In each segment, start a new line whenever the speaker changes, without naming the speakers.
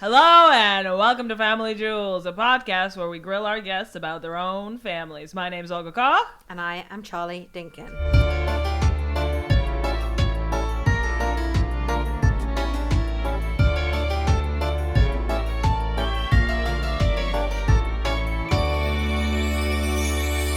Hello and welcome to Family Jewels, a podcast where we grill our guests about their own families. My name's Olga Koch.
And I am Charlie Dinkin.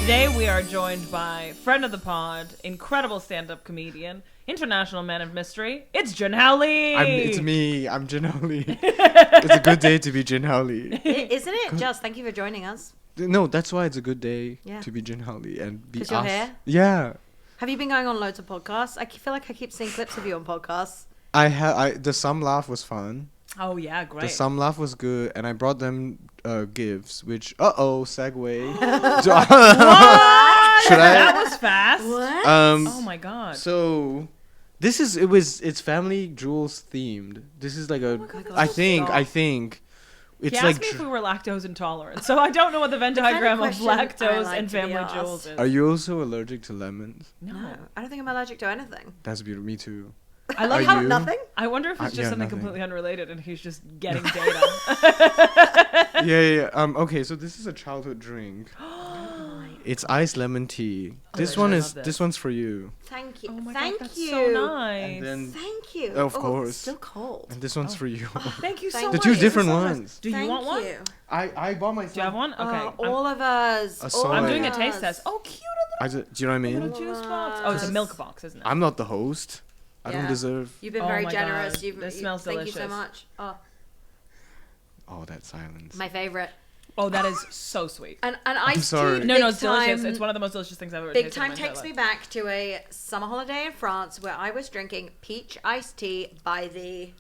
Today we are joined by friend of the pod, incredible stand-up comedian, international man of mystery. It's Junhao Lee.
It's me. I'm Junhao Lee. It's a good day to be Junhao Lee.
Isn't it? Just thank you for joining us.
No, that's why it's a good day
Yeah.
to be Junhao Lee and be us.
'Cause you're here?
Yeah.
Have you been going on loads of podcasts? I feel like I keep seeing clips of you on podcasts.
The Some Laugh was fun.
Oh yeah, great.
The Some Laugh was good, and I brought them gifts, which segue. Should I?
That was fast.
What?
Oh my god.
So it's Family Jewels themed. This is like a
my God,
I
that's
think
so
it's
He
like
asked me if we were lactose intolerant, so I don't know what the Venn diagram of
question I
lactose
like
and
to be
Family
asked.
Jewels is.
Are you also allergic to lemons?
No.
No, I don't think I'm allergic to anything.
That's beautiful. Me too.
I love
Are
how
you?
Nothing?
I wonder if it's just
Yeah,
something
nothing.
completely unrelated and he's just getting data.
Yeah. Okay, so this is a childhood drink. It's iced lemon tea. This
I
one
love
is
this.
this one's for you,
Thank you.
Oh my
Thank
god, that's
you.
so nice.
and then
Thank you.
Of
Oh,
course.
it's still cold.
and this one's for you.
Thank you so
Thank
much.
The two
you.
different
This is so nice.
ones.
Do you
Thank
want one?
you.
I bought myself.
Do you have one? Okay.
All of us.
A
all
soy.
I'm
of
doing a
us.
taste test. Oh, cute.
Do you know what I
A little
mean?
juice box. Oh, it's a milk box, isn't it?
I'm not the host. I don't
Yeah.
deserve.
You've been
Oh
very
my
generous.
God, this smells
thank you so
delicious.
much. Oh,
Oh, that silence.
my favorite.
Oh, that is so sweet.
And iced
sorry.
tea.
No,
big
it's delicious.
time-
It's one of the most delicious things I've ever
Big
tasted.
time
in my
takes
entire
me
life.
back to a summer holiday in France where I was drinking peach iced tea by the
Oh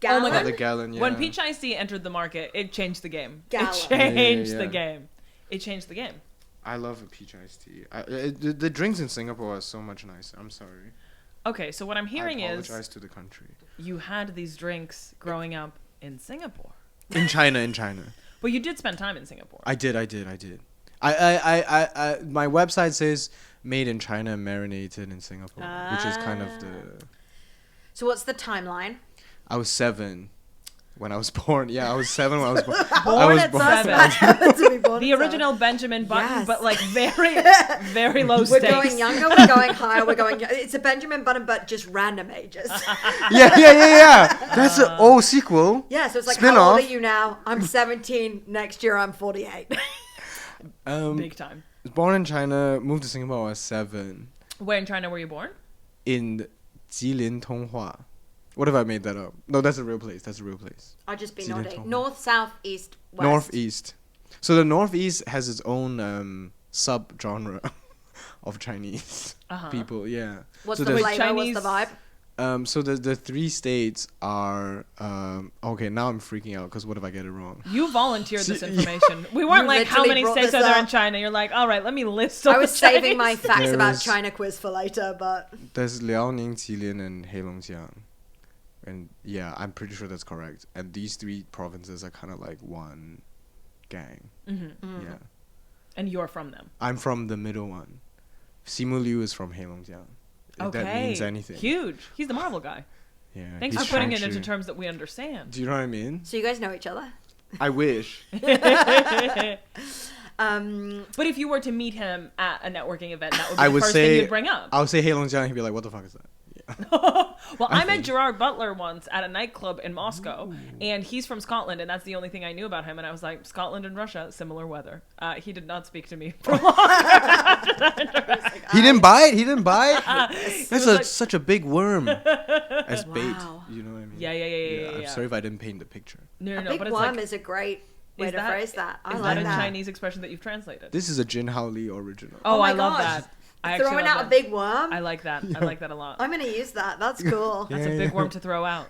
gallon.
my
By
God.
the gallon, yeah.
When peach iced tea entered the market, it changed the game.
Gallon.
It
Yeah,
changed
yeah,
the
yeah.
game. It changed the game.
I love a peach iced tea. The drinks in Singapore are so much nicer. I'm sorry.
Okay, so what I'm hearing
I
is
apologize to the country.
you had these drinks growing up in Singapore.
In China.
But you did spend time in Singapore.
I did. My website says made in China, marinated in Singapore, which is kind of the.
So what's the timeline?
I was 7 when I was born. Yeah, I was 7 when I was born.
Born at
Us,
7.
I happened to be born
The
at
original Benjamin Button,
Yes.
but like very, very low
We're
stakes.
going younger, we're going higher, we're going. It's a Benjamin Button, but just random ages.
Yeah. That's an old sequel.
Yeah, so it's like,
Spin
how old
off.
are you now? I'm 17. Next year, I'm 48.
Big time.
Born in China, moved to Singapore when I was 7.
Where in China were you born?
In Jilin Tonghua. What if I made that up? No, that's a real place.
I'll just be
Jilin
nodding.
Tonghua.
North, south, east, west.
Northeast. So the Northeast has its own sub-genre of Chinese people, yeah.
What's
So
the
there's-
flavor?
Chinese-
What's the vibe?
So the 3 states are... okay, now I'm freaking out because what if I get it wrong?
You volunteered this information. We weren't
You
like, how
literally
many
brought
states
this
are there in
up.
China? You're like, all right, let me list all
I was
the
saving my
Chinese-
facts
There
about
is-
China quiz for later, but
There's Liaoning, Jilin, and Heilongjiang. And yeah, I'm pretty sure that's correct. And these 3 provinces are kind of like one gang.
Mm-hmm.
Yeah.
And you're from them.
I'm from the middle one. Simu Liu is from Heilongjiang. If
Okay.
that means anything.
Huge. He's the Marvel guy.
Yeah.
Thanks
he's
for putting it
Shang-Chi.
into terms that we understand.
Do you know what I mean?
so you guys know each other.
I wish.
But if you were to meet him at a networking event, that would be
I
the
would
first thing
say
you'd bring up.
I would say Heilongjiang. He'd be like, "What the fuck is that?" Yeah.
Well, I met
think.
Gerard Butler once at a nightclub in Moscow, and he's from Scotland, and that's the only thing I knew about him. And I was like, Scotland and Russia, similar weather. He did not speak to me for long.
He didn't bite. That's
was like-
such a big worm as bait.
Wow.
You know what I mean?
Yeah.
I'm sorry if I didn't paint the picture.
No,
A big
but it's
worm
like,
is a great way
is
to
that-
phrase that. I
is
like
that a
that.
Chinese expression that you've translated?
This is a Jin Hao Li original.
Oh,
my
I love
gosh.
that. I actually
Throwing
love
out a
that.
big worm.
I like that. I like that a lot.
I'm gonna use that. That's cool.
That's a big worm to throw out.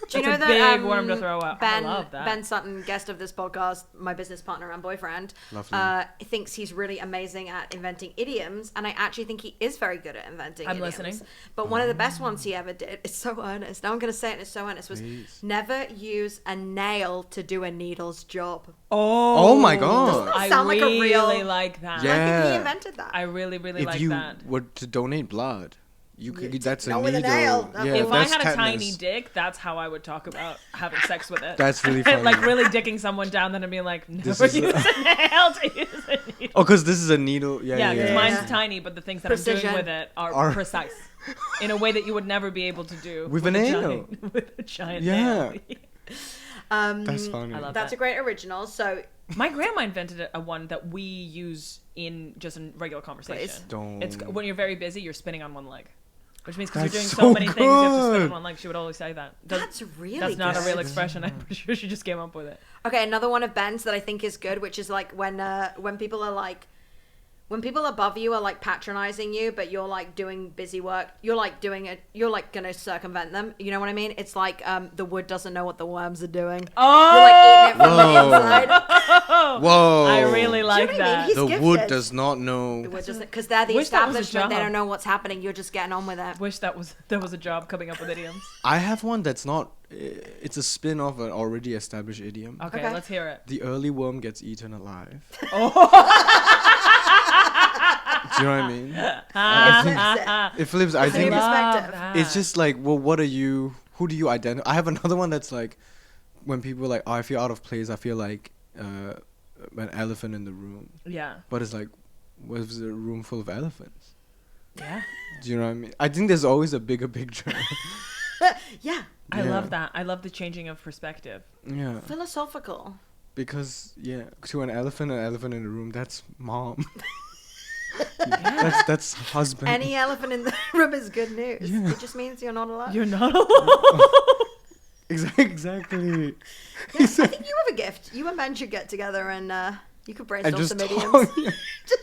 Do you
That's
know
a
that
big worm to throw out. I love that.
Ben Sutton, guest of this podcast, my business partner and boyfriend,
Lovely.
thinks he's really amazing at inventing idioms, and I actually think he is very good at inventing
I'm
idioms.
listening.
But one of the best ones he ever did, it's so earnest. Now I'm going to say it, and it's so earnest, was
Please.
never use a nail to do a needle's job.
Oh my God.
Doesn't that
I
sound like a
really
real-
like that.
Yeah.
I think he invented that.
I really, really
If
like
you
that.
were to donate blood, You
You
could, that's a
know with a
needle.
nail. That
Yeah,
will-
If I
that's
had a
tetanus.
tiny dick, that's how I would talk about having sex with it.
That's really funny.
Like really dicking someone down, then I'd be like, never
This is
use
a-
a nail to use a needle.
Oh, because this is a needle. Yeah,
Yeah, because
yeah.
mine's
Yeah.
tiny, but the things that I'm
Precision.
doing with it are
Are-
precise in a way that you would never be able to do
With a nail.
with a giant
Yeah.
nail.
That's funny.
I love
That's
that.
a great original. So
My grandma invented a one that we use in just a regular conversation.
Please.
Don't.
It's when you're very busy, you're spinning on one leg, which means because you're
That's
doing so
so
many things, you have to spin on
good.
one leg. She would always say that.
that's really
That's not a
good.
real expression. I'm pretty sure she just came up with it.
Okay, another one of Ben's that I think is good, which is like when people are like, when people above you are like patronizing you, but you're like doing busy work, you're like gonna circumvent them. You know what I mean? It's like the wood doesn't know what the worms are doing.
Oh,
You're like eating it from
Whoa.
the inside.
Whoa.
I really like
what I mean?
that.
He's
The
gifted.
wood does not know.
The wood doesn't, because they're the
Wish that was a
establishment. They
job.
don't know what's happening. You're just getting on with it.
Wish that was a job coming up with idioms.
I have one that's not. It's a spin off an already established idiom.
Okay,
Okay.
let's hear it.
The early worm gets eaten alive.
Oh,
Do you know what I mean?
ah,
It flips. I
It's a new
think
perspective.
it's just like, well, what are you? Who do you identify? I have another one that's like, when people are like, oh, I feel out of place. I feel like an elephant in the room.
yeah,
But it's like, was a room full of elephants?
yeah.
Do you know what I mean? I think there's always a bigger picture.
Yeah.
I
Yeah.
love that. I love the changing of perspective.
Yeah,
Philosophical.
because to an elephant in the room, that's mom. That's husband.
Any elephant in the room is good news.
Yeah.
It just means you're not allowed.
You're not alone.
Exactly.
Yeah, I think you have a gift. You and Ben should get together and you could brainstorm
And just
some
talk,
idioms.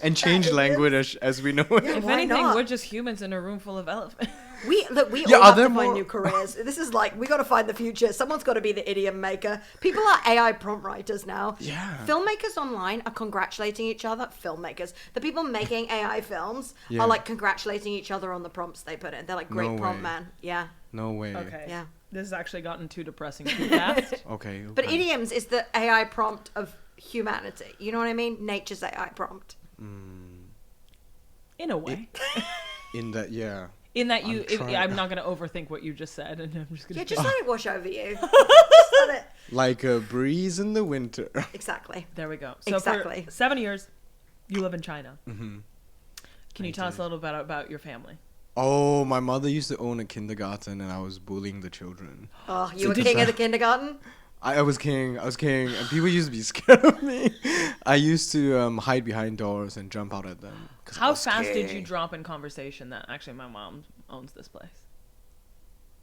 and change
idioms.
language as we know it.
Yeah.
If
Why
anything,
not?
we're just humans in a room full of elephants.
We
Yeah,
all
are
have
there
to find
more-
new careers. This is like we got to find the future. Someone's got to be the idiom maker. People are AI prompt writers now.
Yeah.
Filmmakers online are congratulating each other. Filmmakers, the people making AI films
Yeah.
are like congratulating each other on the prompts they put in. They're like, great
No
prompt,
way.
man. Yeah,
No way.
Okay.
yeah.
This has actually gotten too depressing too fast.
Okay.
But
okay.
idioms is the AI prompt of humanity. You know what I mean? Nature's AI prompt.
In a way.
In that, yeah.
In that you,
I'm trying-
I'm not going to overthink what you just said, and I'm just going
Yeah,
to.
just let it wash over you. Just let it.
Like a breeze in the winter.
Exactly.
There we go. So
Exactly.
for 7 years, you live in China.
Mm-hmm.
Can you tell us a little bit about your family?
Oh, my mother used to own a kindergarten, and I was bullying the children.
Oh, you
So
were
did
king of
that-
the kindergarten?
I was king, and people used to be scared of me. I used to hide behind doors and jump out at them. 'cause I
How
was
fast did you
king.
drop in conversation that actually my mom owns this place?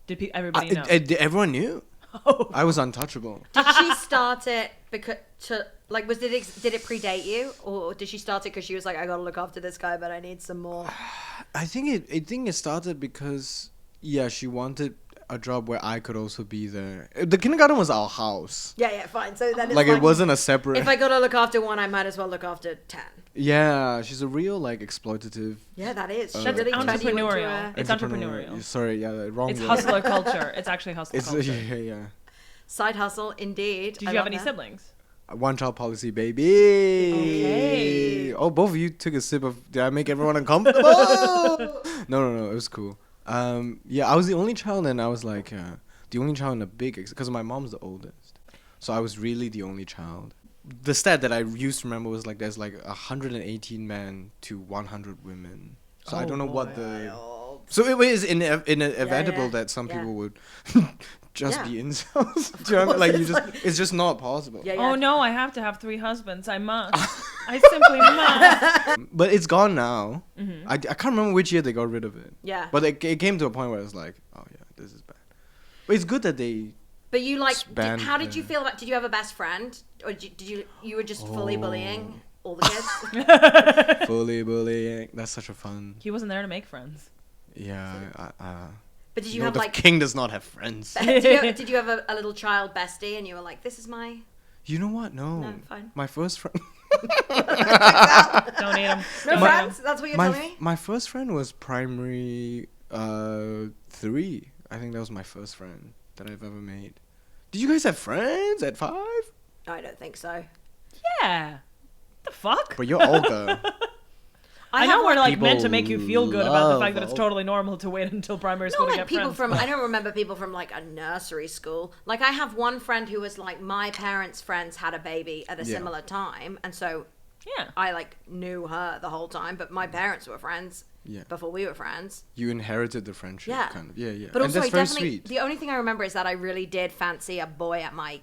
Did everybody know?
Everyone knew.
Oh.
I was untouchable.
Did she start it because did it predate you, or did she start it because she was like, I gotta look after this guy, but I need some more?
I think it started because she wanted a job where I could also be there. The kindergarten was our house.
Yeah, fine. So then it's
Like it wasn't a separate.
If I gotta look after one, I might as well look after 10.
Yeah, she's a real like exploitative.
Yeah, that is. She
That's
really turned you into
entrepreneurial.
a
It's entrepreneurial.
Sorry, wrong.
It's
word.
hustler culture. It's actually hustler
It's
culture.
yeah.
side hustle, indeed.
Did
I
you have
love
any
that.
siblings?
One child policy, baby.
Okay.
Oh, both of you took a sip of. Did I make everyone uncomfortable? No. It was cool. I was the only child, and I was like the only child in a big because my mom's the oldest, so I was really the only child. The stat that I used to remember was like there's like 118 men to 100 women. So I
Oh,
don't know what
boy.
the. So it was inevitable
yeah,
that some
yeah.
people would just
Yeah.
be incels. Do you know what I mean? Like
It's like-
it's just not possible.
Yeah, yeah.
Oh no, I have to have 3 husbands. I must. I simply must.
But it's gone now.
Mm-hmm.
I can't remember which year they got rid of it.
Yeah.
But it came to a point where it's like, oh yeah, this is bad. But it's good that they.
But you like,
Span-
how did you feel about? Did you have a best friend, or did you were just fully bullying all the kids?
Fully bullying. That's such a fun.
He wasn't there to make friends.
Yeah.
But did you
No,
have
the
like?
king does not have friends.
did you have a little child bestie, and you were like, this is my?
You know what? No.
No, fine.
My first friend.
Don't eat him.
No friends. That's what you're telling me.
My first friend was primary 3. I think that was my first friend that I've ever made. Did you guys have friends at 5?
I don't think so.
Yeah. The fuck?
But you're Olga.
I know we're like meant to
People
make you feel good about the fact that it's
love-
totally normal to wait until primary school
Not
to
like
get
people
friends.
from. I don't remember people from like a nursery school. Like I have one friend who was like my parents' friends had a baby at a
Yeah.
similar time, and so
Yeah.
I like knew her the whole time. But my parents were friends
Yeah.
before we were friends.
You inherited the friendship,
Yeah.
kind of. Yeah, yeah.
But
and
also,
that's
I
very
definitely
sweet.
the only thing I remember is that I really did fancy a boy at my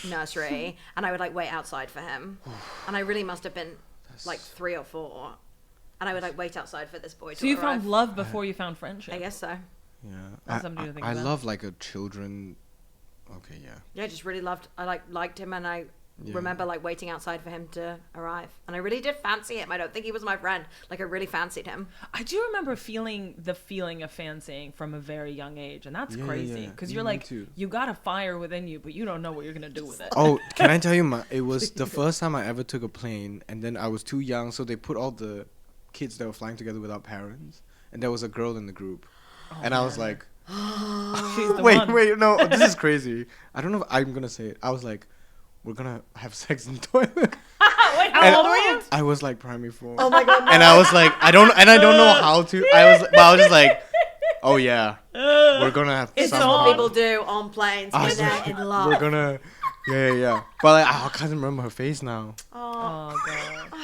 nursery, and I would like wait outside for him, and I really must have been like 3 or 4, and I would like wait outside for this boy to
So you
arrive.
found love before you found friendship.
I guess so.
Yeah.
That's something to think
I
about.
love like a children. Okay, yeah.
Yeah, I just really loved. I liked him, and I
Yeah.
remember like waiting outside for him to arrive, and I really did fancy him. I don't think he was my friend. Like I really fancied him.
I do remember feeling the feeling of fancying from a very young age, and that's
Yeah,
crazy
yeah.
because
Yeah,
you're
me
like
too.
you got a fire within you, but you don't know what you're gonna do with it.
Oh, can I tell you? It was the first time I ever took a plane, and then I was too young, so they put all the kids that were flying together without parents, and there was a girl in the group, and I was like,
She's the
wait,
one.
wait, no, this is crazy. I don't know if I'm gonna say it. I was like, we're gonna have sex in the toilet.
Wait, how
And
old were you?
I was like primary 4.
Oh my god!
And I was like, I don't know how to. I was just like, oh yeah, we're gonna have.
It's
That's
on.
what people do on planes
I
when
was
they're
like,
in love.
we're gonna, yeah. But like, I can't remember her face now.
Oh.
Oh god.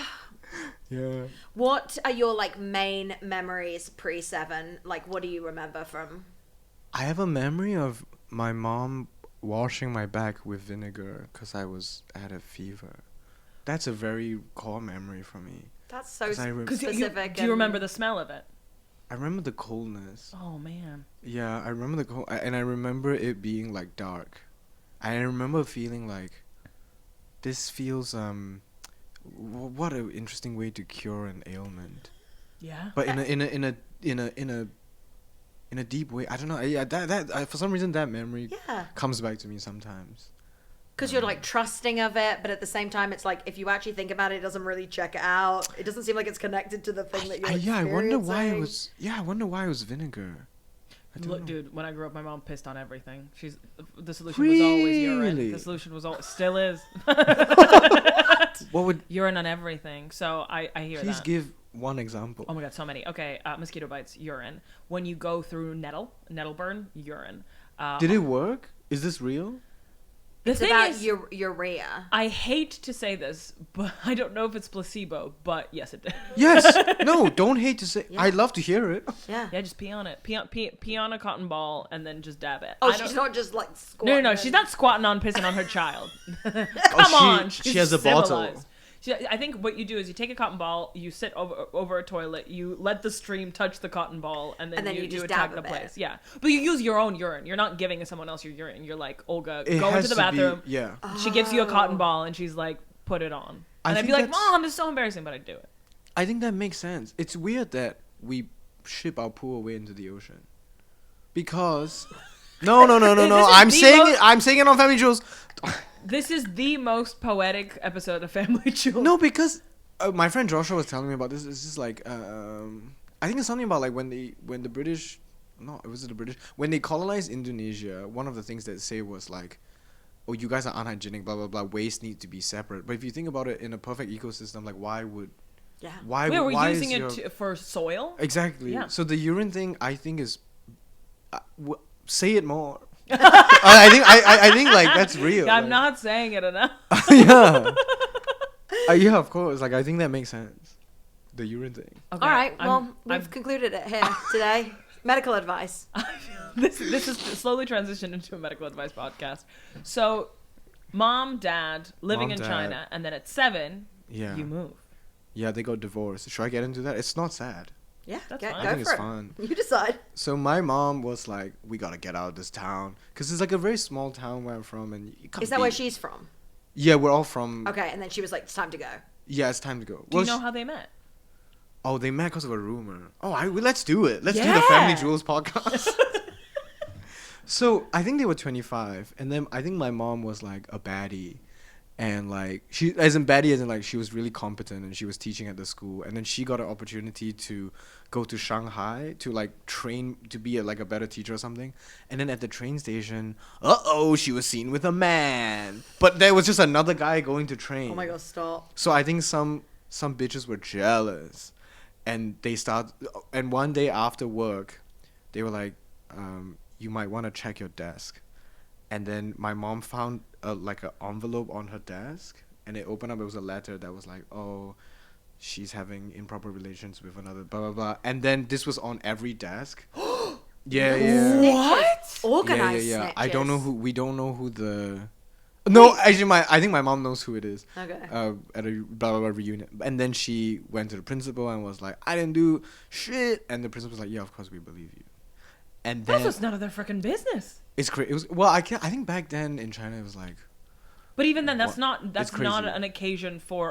Yeah.
What are your like main memories pre-7? Like, what do you remember from?
I have a memory of my mom washing my back with vinegar because I had a fever. That's a very core memory for me.
That's so
'Cause I rem-
Because
specific.
do you remember the smell of it?
I remember the coldness.
Oh man.
Yeah, I remember the cold, and I remember it being like dark. I remember feeling like this feels what an interesting way to cure an ailment.
Yeah.
But in a deep way. I don't know. Yeah, that for some reason that memory
Yeah.
comes back to me sometimes.
Because you're like trusting of it, but at the same time, it's like if you actually think about it, it doesn't really check out. It doesn't seem like it's connected to the thing that you're
I wonder why it
experiencing.
was. Yeah, I wonder why it was vinegar. I don't
Look,
know.
dude, when I grew up, my mom pissed on everything. The solution was always urine.
Really?
The solution was always still is
What would
urine on everything. So I hear
please
that.
give one example?
Oh my god, so many. Okay, mosquito bites, urine. When you go through nettle burn, urine.
Did it work? Is this real?
The
It's
thing
about
is,
urea.
I hate to say this, but I don't know if it's placebo. But yes, it did.
Yes. No, don't hate to say.
Yeah.
I'd love to hear it.
Yeah.
Yeah, just pee on it. Pee on a cotton ball and then just dab it.
Oh,
I
she's
don't-
not just like
No,
squatting.
no, she's not squatting on pissing on her child. Come
Oh,
on,
she
she's
has a bottle.
civilized. I think what you do is you take a cotton ball, you sit over a toilet, you let the stream touch the cotton ball, and then you
just
attack
dab
the
a bit.
place. Yeah, but you use your own urine. You're not giving someone else your urine. You're like, Olga,
It
go
has
into the
to be-
bathroom.
yeah.
She gives you a
Oh.
cotton ball, and she's like, put it on.
I
And I'd
think
be like,
that's-
Mom, this is so embarrassing, but I'd do it.
I think that makes sense. It's weird that we ship our poo away into the ocean. Because no.
This is
I'm
the
saying
most-
it. I'm saying it on Family Jewels.
This is the most poetic episode of Family Jewels.
No, because my friend Joshua was telling me about this. It's just like I think it's something about like when the British, no, was it the British? When they colonized Indonesia, one of the things they say was like, oh, you guys are unhygienic, blah blah blah. Waste needs to be separate. But if you think about it in a perfect ecosystem, like why would
Yeah.
why
Wait, we're
why
using
is
it for soil.
exactly?
Yeah.
So the urine thing, I think is, say it more. I think like that's real.
I'm
like-
not saying it enough.
yeah. Yeah, of course. Like I think that makes sense. The urine thing.
Okay,
All right.
I'm-
Well, we've
I'm-
concluded it here today. Medical advice.
this is slowly transitioned into a medical advice podcast. So, mom, dad living
Mom,
in
dad.
China, and then at 7,
Yeah.
you move.
Yeah, they got divorced. Should I get into that? It's not sad.
Yeah.
That's
Go
fine.
I
go
think it's
for it.
fun.
You decide.
So my mom was like, "We gotta get out of this town," because it's like a very small town where I'm from, and you can't
Is that
be-
where she's from?
Yeah, we're all from.
Okay, and then she was like, "It's time to go."
Yeah, it's time to go.
Do you
Well,
know how they met?
Oh, they met because of a rumor. Oh, let's do it. Let's do the Family
Yeah.
Jewels podcast. So I think they were 25, and then I think my mom was like a baddie, and like she, as in baddie, as in like she was really competent and she was teaching at the school, and then she got an opportunity to go to Shanghai to like train to be like a better teacher or something, and then at the train station, she was seen with a man, but there was just another guy going to train.
Oh my god, stop.
So I think some bitches were jealous. and and one day after work, they were like, you might want to check your desk. And then my mom found like an envelope on her desk, and it opened up. It was a letter that was like, oh, she's having improper relations with another blah blah blah. And then this was on every desk. Yeah.
What? Organized
Yeah.
snitches.
I don't know who. We don't know who the. No, actually, I think my mom knows who it is.
Okay.
At a blah blah blah reunion, and then she went to the principal and was like, I didn't do shit. And the principal was like, yeah, of course we believe you. And then
That's just none of their freaking business.
it's crazy. It was well, I think back then in China it was like.
But even then, that's
What?
not
crazy.
an occasion for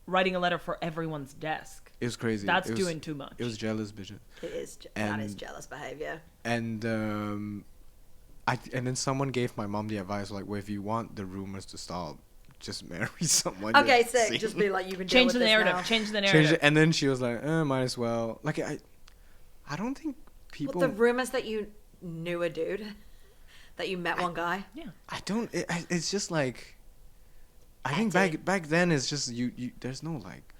writing a letter for everyone's desk.
It was crazy.
That's
it was,
doing too much.
It was jealous, bitch.
That is jealous behavior.
And and then someone gave my mom the advice like, well, if you want the rumors to stop, just marry someone.
Okay,
you've
sick.
seen.
Just be like, you can
Change
deal
the
with
narrative.
this now.
Change the
Change
narrative.
it. And then she was like, might as well. Like I don't think people.
What, the rumors that you knew a dude, that you met one guy.
Yeah.
I don't. It's just like. I think
Petty.
back then it's just you. There's no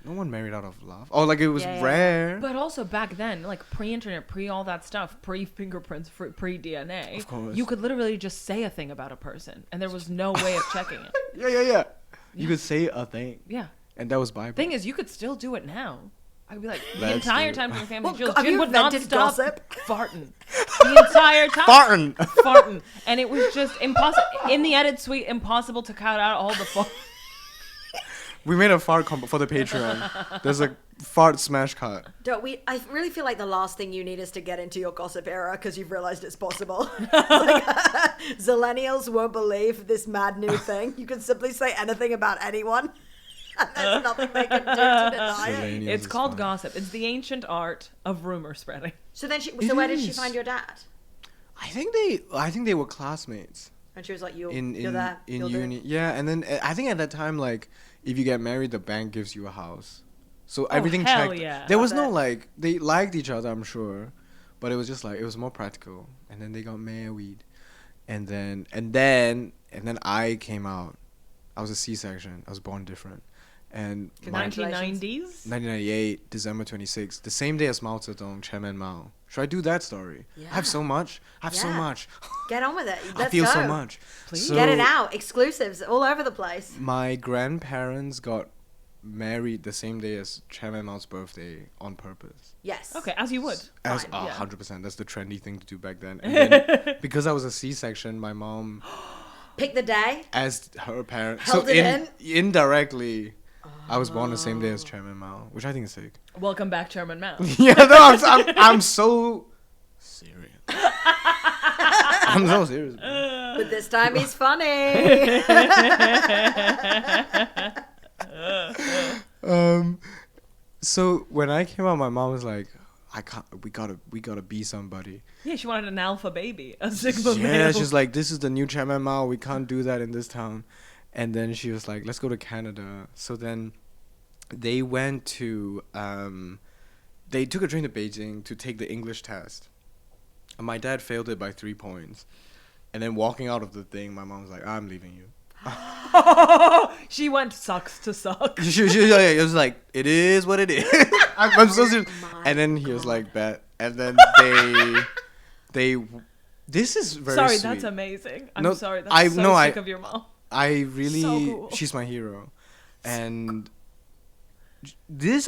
one married out of love. Oh, like it was
Yeah.
rare.
But also back then, like pre-internet, pre all that stuff, pre-fingerprints, pre-DNA,
Of course.
you could literally just say a thing about a person, and there was no way of checking it.
Yeah. You could say a thing,
Yeah.
and that was Bible.
Thing is, you could still do it now. I'd be like, the
Let's
entire
do it.
time during family
Well,
Jills,
have
Jin
you
would not
invented
stop
gossip?
farting. The entire time. Farting. And it was just impossible. In the edit suite, impossible to cut out all the fart.
We made a fart combo for the Patreon. There's a fart smash cut.
I really feel like the last thing you need is to get into your gossip era because you've realized it's possible. Like, Zillennials won't believe this mad new thing. You can simply say anything about anyone. And there's nothing they can do to deny it.
Zillennials
It's
is
called
fine.
gossip. It's the ancient art of rumor spreading.
So then,
It
where did she
is.
find your dad?
I think they were classmates
And she was like, "You're
in
there.
in
You'll do it."
uni. Yeah, and then I think at that time, like, if you get married, the bank gives you a house. So everything
hell
checked.
yeah.
There was
Love
no
it.
like they liked each other, I'm sure, but it was just like it was more practical. And then they got married, and then I came out. I was a C-section. I was born different, and my
Congratulations.
1990s?
1998, December 26th, the same day as Mao Zedong, Chairman Mao. Should I do that story? I have so much.
Yeah. Get on with it. Let's
I feel
go.
so much.
Please.
So
Get it out. Exclusives all over the place.
My grandparents got married the same day as Chairman Mao's birthday on purpose.
Yes.
Okay, as you would.
As
Fine,
yeah.
100%. That's the trendy thing to do back then. And then because I was a C-section, my mom,
Pick the day.
as her parent,
Held
so
it
indirectly, I was born the same day as Chairman Mao, which I think is sick.
Welcome back, Chairman Mao.
Yeah, no, I'm so serious. I'm so serious. Man.
But this time he's funny.
So when I came out, my mom was like, we gotta be somebody.
Yeah, she wanted an alpha baby, a Sigma
Yeah,
male.
she's like, this is the new Chairman Mao. We can't do that in this town. And then she was like, let's go to Canada. So then they went to, they took a train to Beijing to take the English test. And my dad failed it by 3 points. And then walking out of the thing, my mom was like, I'm leaving you.
She went sucks to suck.
It was like, it is what it is. I'm so serious.
my
And then he was like, bet. And then they, this is very
Sorry,
sweet.
that's amazing. I'm
No,
sorry. That's sick of your mom.
I really,
So cool.
she's my hero. And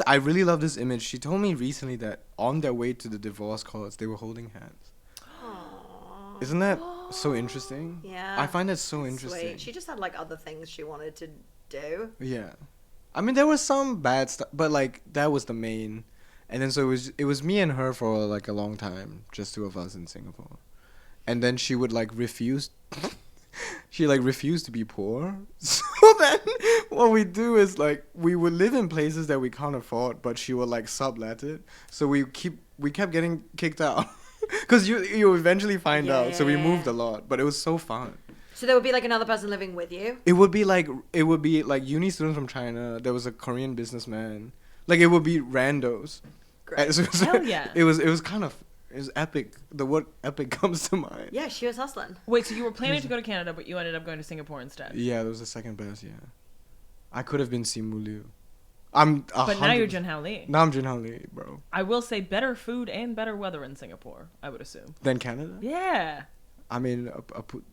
I really love this image. She told me recently that on their way to the divorce courts, they were holding hands.
Aww.
Isn't that so interesting?
Yeah.
I find that so interesting.
Sweet. She just had like other things she wanted to do.
Yeah. I mean, there was some bad stuff, but like that was the main. And then so it was me and her for like a long time, just two of us in Singapore. And then she would like refuse. She like refused to be poor. So then what we do is like we would live in places that we can't afford, but she would like sublet it. So we kept getting kicked out. Cuz you eventually find
Yeah,
out. So we
yeah,
moved
yeah.
a lot, but it was so fun.
So there would be like another person living with you.
It would be like uni students from China. There was a Korean businessman. Like it would be randos.
Great.
Hell yeah.
It was kind of epic. The word epic comes to mind.
Yeah, she was hustling.
Wait, so you were planning to go to Canada, but you ended up going to Singapore instead?
Yeah, that was the second best. Yeah, I could have been Simu Liu.
But now you're Jin Hao Lee.
Now I'm Jin Hao Lee, bro.
I will say better food and better weather in Singapore, I would assume.
Than Canada?
Yeah.
I mean,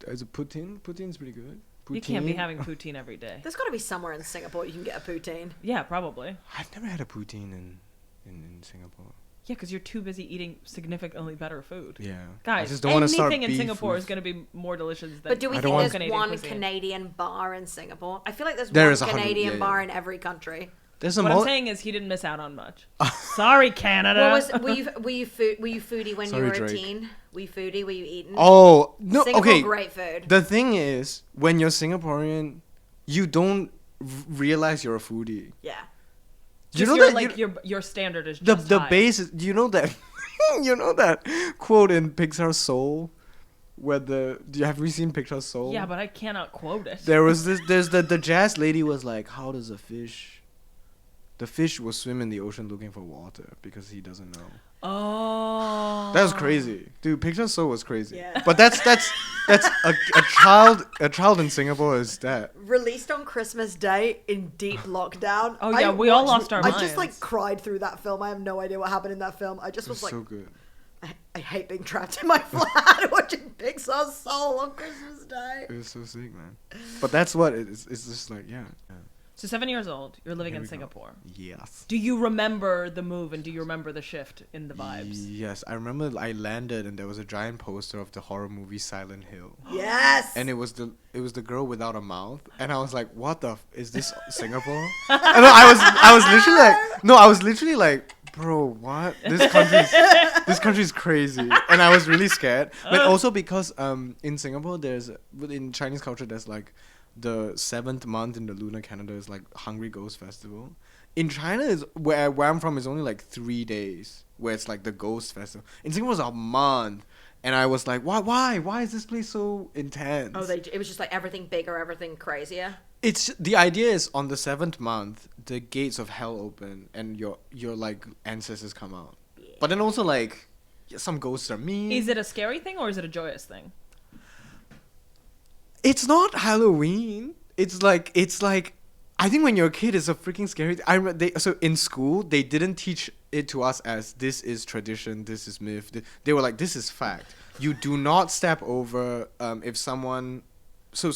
is it poutine? Poutine's pretty good. Poutine?
You can't be having poutine every day.
There's got to be somewhere in Singapore you can get a poutine.
Yeah, probably.
I've never had a poutine in Singapore.
Yeah, because you're too busy eating significantly better food.
Yeah.
Guys,
I just don't want to start
anything in Singapore
with...
is going to be more delicious than
But do we
I
think
don't
there's
Canadian
one
cuisine.
Canadian bar in Singapore? I feel like
There
there's
is
one
100,
Canadian
yeah,
bar
yeah.
in every country.
There's a
What I'm saying is he didn't miss out on much. Sorry, Canada.
Were you foodie when
Sorry,
you were
Drake.
a teen? Were you foodie? Were you eating?
Oh, no,
Singapore,
okay.
great food.
The thing is, when you're Singaporean, you don't realize you're a foodie.
Yeah.
You
Just
know
your,
that
like your standard is
the
just
the
high.
base is, you know that you know that quote in Pixar Soul where have you seen Pixar Soul?
Yeah, but I cannot quote it.
There's the jazz lady was like, how does the fish will swim in the ocean looking for water because he doesn't know.
Oh.
That was crazy. Dude, Picture Soul was crazy.
Yeah.
But that's a child in Singapore is that.
Released on Christmas Day in deep lockdown.
Oh, yeah, we all lost our
I just
minds.
cried through that film. I have no idea what happened in that film. I just
It was
was like,
so good.
I hate being trapped in my flat watching Pixar Soul on Christmas Day.
It was so sick, man. But that's what it is. It's just like, yeah.
So 7 years old, you're living
Here
in
we go.
Singapore.
Yes.
Do you remember the move and do you remember the shift in the vibes?
Yes, I remember I landed and there was a giant poster of the horror movie Silent Hill.
Yes.
And it was the girl without a mouth, and I was like, "What the? Is this Singapore?" And I was literally like, "Bro, what? This country's crazy," and I was really scared. But also because in Singapore in Chinese culture there's like the 7th month in the lunar calendar is like Hungry Ghost Festival. In China is where I'm from is only like 3 days where it's like the Ghost Festival. In Singapore it's a month. And I was like, why is this place so intense?
Oh, it was just like everything bigger, everything crazier.
It's the idea is on the 7th month, the gates of hell open and your like ancestors come out.
Yeah.
But then also like some ghosts are mean.
Is it a scary thing or is it a joyous thing?
It's not Halloween. It's like I think when you're a kid, it's a freaking scary. So in school they didn't teach it to us as this is tradition, this is myth. They were like, this is fact. You do not step over if someone. So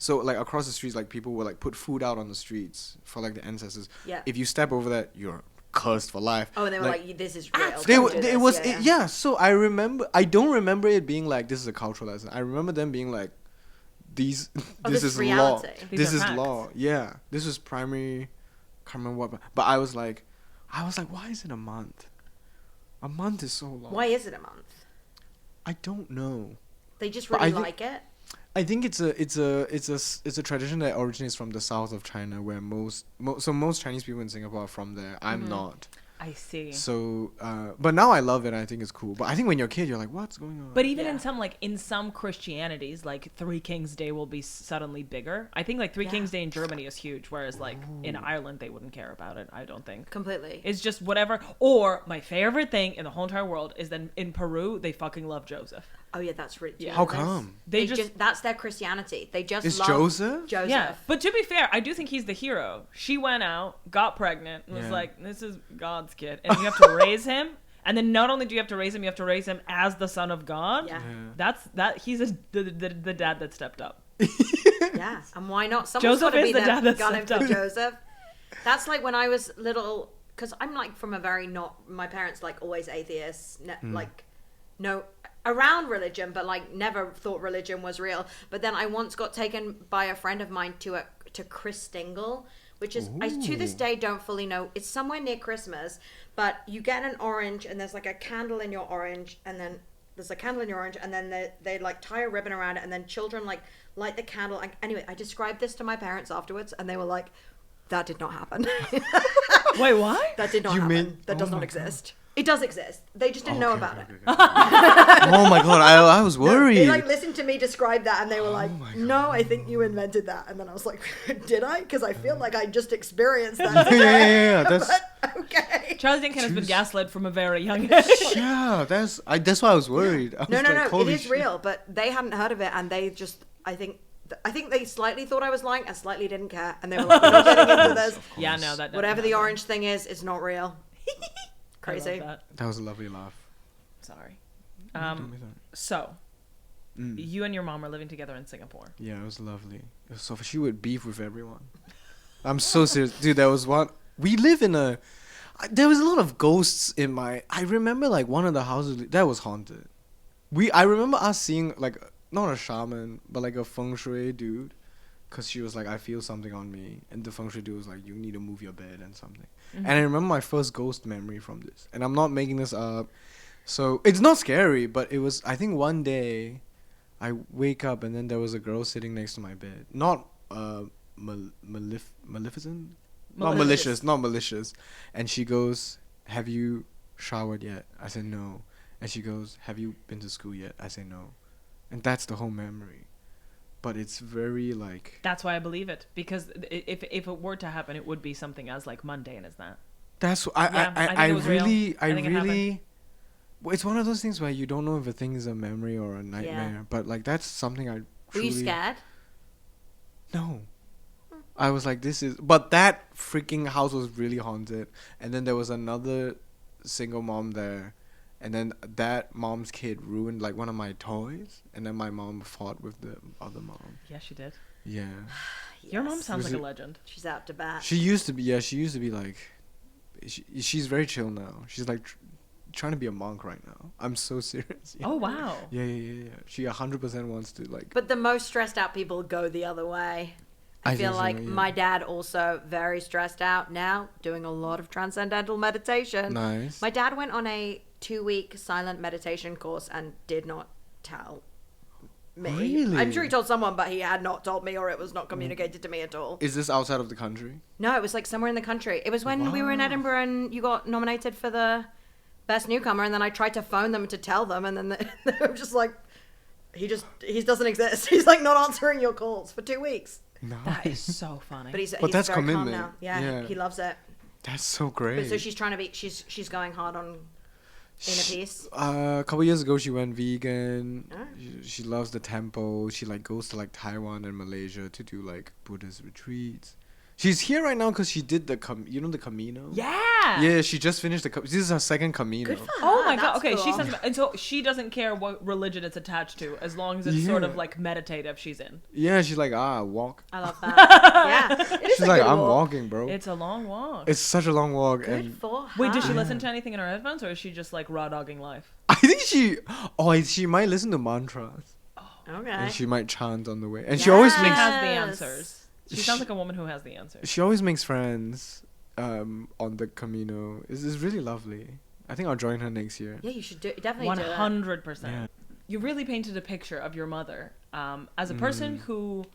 like across the streets, like people will like put food out on the streets for like the ancestors.
Yeah.
If you step over that, you're cursed for life.
Oh, and they were like, "This is real."
So I don't remember it being like this is a cultural lesson. I remember them being like, this is
reality.
law.
These
This
are
is
facts.
law. Yeah, this is primary. Can't remember what, but I was like, why is it a month? A month is so long.
Why is it a month?
I don't know.
They just
But
really
I thi-
like it.
I think it's a tradition that originates from the south of China, where most Chinese people in Singapore are from there. I'm not.
I see.
So, but now I love it. I think it's cool. But I think when you're a kid, you're like, what's going on?
But even
Yeah.
in some Christianities, like Three Kings Day will be suddenly bigger. I think like Three
Yeah.
Kings Day in Germany is huge, whereas like in Ireland they wouldn't care about it. I don't think.
Completely.
It's just whatever. Or my favorite thing in the whole entire world is that in Peru they fucking love Joseph.
Oh yeah, that's rich.
Yeah.
How come?
They just
that's their Christianity. They just
Is
love
Joseph?
Joseph.
Yeah, but to be fair, I do think he's the hero. She went out, got pregnant, and was
Yeah.
like, "This is God's kid," and you have to raise him. And then not only do you have to raise him, you have to raise him as the son of God.
Yeah.
He's the dad that stepped up.
Yeah, and why not? Someone's
Joseph
got to
is
be
the dad that
got
stepped
him for
up.
Joseph. That's like when I was little, because I'm like from a very not. My parents like always atheists, like no around religion, but like never thought religion was real. But then I once got taken by a friend of mine to Christingle, which is I to this day don't fully know. It's somewhere near Christmas, but you get an orange and there's like a candle in your orange, and then there's a candle in your orange, and then they like tie a ribbon around it, and then children like light the candle. Anyway, I described this to my parents afterwards, and they were like, "That did not happen.
Wait, what?
That did not
You
happen.
mean-
That does
oh
not
my
exist. It does exist. They just didn't know about it."
Oh my god, I was worried.
They like listened to me describe that, and they were like,
my
"No, I think you invented that." And then I was like, "Did I? Because I feel like I just experienced that."
yeah. That's
But, okay.
Charles Dickens has been
Jeez.
gaslit from a very young age.
yeah. That's why I was worried. I was
No.
like,
It
holy
is
shit.
real, but they hadn't heard of it, and they just, I think, I think they slightly thought I was lying and slightly didn't care, and they were like, "We're not getting into this.
Yeah, no, that
Whatever the
happen.
orange thing is, it's not real." Crazy.
I love
That was a lovely laugh.
that. Sorry.
Don't be sorry.
So
Mm.
you and your mom are living together in Singapore.
Yeah, it was lovely. It was so she would beef with everyone. I'm so serious, dude. There was one. We live in a. There was a lot of ghosts in my. I remember like one of the houses that was haunted. I remember us seeing like not a shaman but like a feng shui dude, cause she was like, I feel something on me, and the feng shui dude was like, you need to move your bed and something. And I remember my first ghost memory from this, and I'm not making this up. So it's not scary, but it was. I think one day, I wake up and then there was a girl sitting next to my bed. Not maleficent, not malicious, not malicious. And she goes, "Have you showered yet?" I said no. And she goes, "Have you been to school yet?" I say no. And that's the whole memory. But it's very like.
That's why I believe it, because if it were to happen, it would be something as like mundane as that.
That's
Yeah,
I
think it was real.
really
I think it happened.
Well, it's one of those things where you don't know if a thing is a memory or a nightmare. But like that's something I
Were
truly.
you scared?
No. I was like, this is. But that freaking house was really haunted. And then there was another single mom there. And then that mom's kid ruined like one of my toys. And then my mom fought with the other mom.
Yeah, she did.
Yeah.
Your mom sounds
Was
like a
it-
legend.
She's out to bat.
She used to be, yeah, she used to be like. She's very chill now. She's like trying to be a monk right now. I'm so serious. Yeah.
Oh wow.
Yeah. She 100% wants to like.
But the most stressed out people go the other way. I feel
think so,
like
yeah.
my dad also very stressed out now, doing a lot of transcendental meditation.
Nice.
My dad went on a 2-week silent meditation course and did not tell me.
Really?
I'm sure he told someone, but he had not told me, or it was not communicated to me at all.
Is this outside of the country?
No, it was like somewhere in the country. It was when we were in Edinburgh and you got nominated for the best newcomer, and then I tried to phone them to tell them, and then they were just like, he doesn't exist. He's like not answering your calls for 2 weeks.
No.
That is so funny.
But he's
that's
very calm
commitment.
now. Yeah, he loves it.
That's so great.
But so she's trying to be. She's going hard on inner peace.
A couple years ago, she went vegan.
Oh.
She loves the temple. She like goes to like Taiwan and Malaysia to do like Buddhist retreats. She's here right now because she did the the Camino.
Yeah.
Yeah, she just finished this is her second Camino.
Good for her.
Oh my god.
That's
Okay, she
cool.
says, and so she doesn't care what religion it's attached to, as long as it's sort of
Yeah.
like meditative. She's in.
Yeah, she's like walk.
I love that. Yeah, it is
She's
a
like
good
I'm
walk.
walking, bro.
It's a long walk.
It's such a long walk,
Good
and
for her.
Wait, does she
Yeah.
listen to anything in her headphones, or is she just like raw dogging life?
I think she might listen to mantras.
Okay.
And she might chant on the way, and she always
She
makes
has the
Yes.
answers. She sounds like a woman who has the answers.
she always makes friends on the Camino. It's really lovely. I think I'll join her next year.
Yeah, you should definitely do it.
100%.
Yeah.
You really painted a picture of your mother as a person who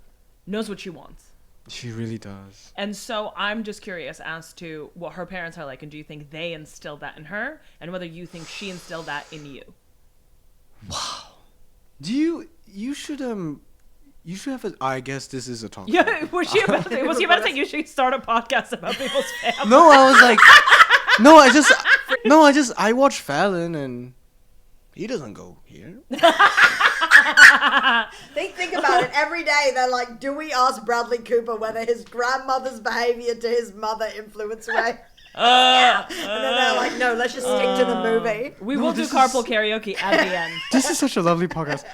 knows what she wants.
She really does.
And so I'm just curious as to what her parents are like, and do you think they instilled that in her, and whether you think she instilled that in you?
Do you should have a. I guess this is a talk.
Yeah, was she about to say you should start a podcast about people's family?
No, I was like, I watch Fallon and he doesn't go here.
They think about it every day. They're like, do we ask Bradley Cooper whether his grandmother's behavior to his mother influenced Ray? And then they're like, no, let's just stick to the movie.
We
No,
will do
this
carpool
is-
karaoke at the end.
This is such a lovely podcast.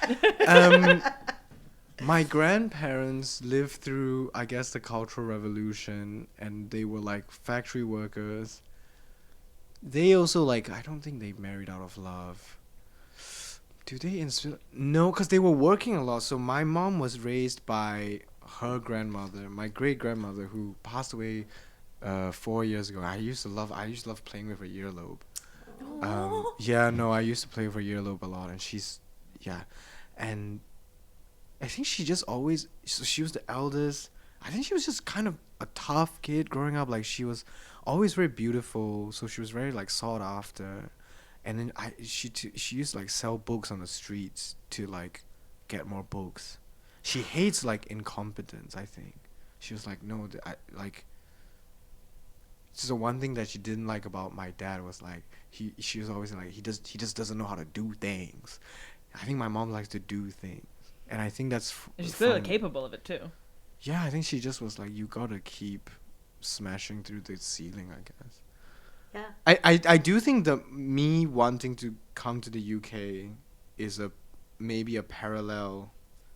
My grandparents lived through, I guess, the Cultural Revolution, and they were like factory workers. They also like, I don't think they married out of love. Do they instill? No, because they were working a lot. So my mom was raised by her grandmother, my great grandmother, who passed away 4 years ago. I used to love playing with her earlobe. I used to play with her earlobe a lot, and and I think she just always, so she was the eldest. I think she was just kind of a tough kid growing up. Like she was always very beautiful, so she was very like sought after. And then she used to like sell books on the streets to like get more books. She hates like incompetence. I think she was like, no, so one thing that she didn't like about my dad was like she was always like he just doesn't know how to do things. I think my mom likes to do things. And I think that's
And she's clearly
fun.
capable of it too.
Yeah, I think she just was like, you gotta keep smashing through the ceiling, I guess.
Yeah.
I do think that me wanting to come to the UK is maybe a parallel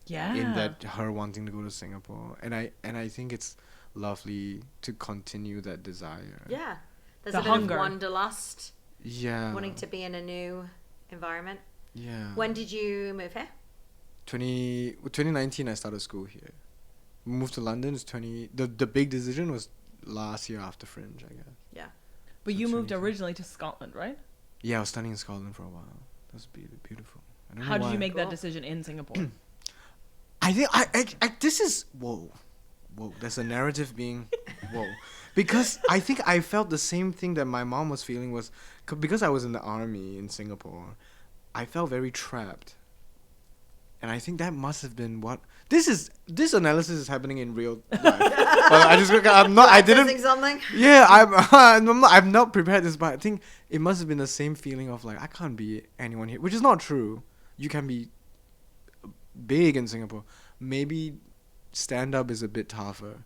Yeah.
in that her wanting to go to Singapore, and I think it's lovely to continue that desire.
Yeah. There's
The
a bit
hunger.
of wanderlust,
Yeah.
wanting to be in a new environment.
Yeah.
When did you move here?
2019 I started school here. Moved to London is the big decision was last year after Fringe, I guess.
Yeah.
But
So
you moved
22.
originally to Scotland, right?
Yeah, I was studying in Scotland for a while. That was beautiful. I don't
How
know
did
why.
you make that
Cool.
decision in Singapore?
I think I this is whoa. There's a narrative being whoa, because I think I felt the same thing that my mom was feeling was because I was in the army in Singapore. I felt very trapped, and I think that must have been what this analysis is happening in real life. But I didn't.
Practicing something?
Yeah, I'm not prepared this, but I think it must have been the same feeling of like I can't be anyone here, which is not true. You can be big in Singapore. Maybe stand up is a bit tougher,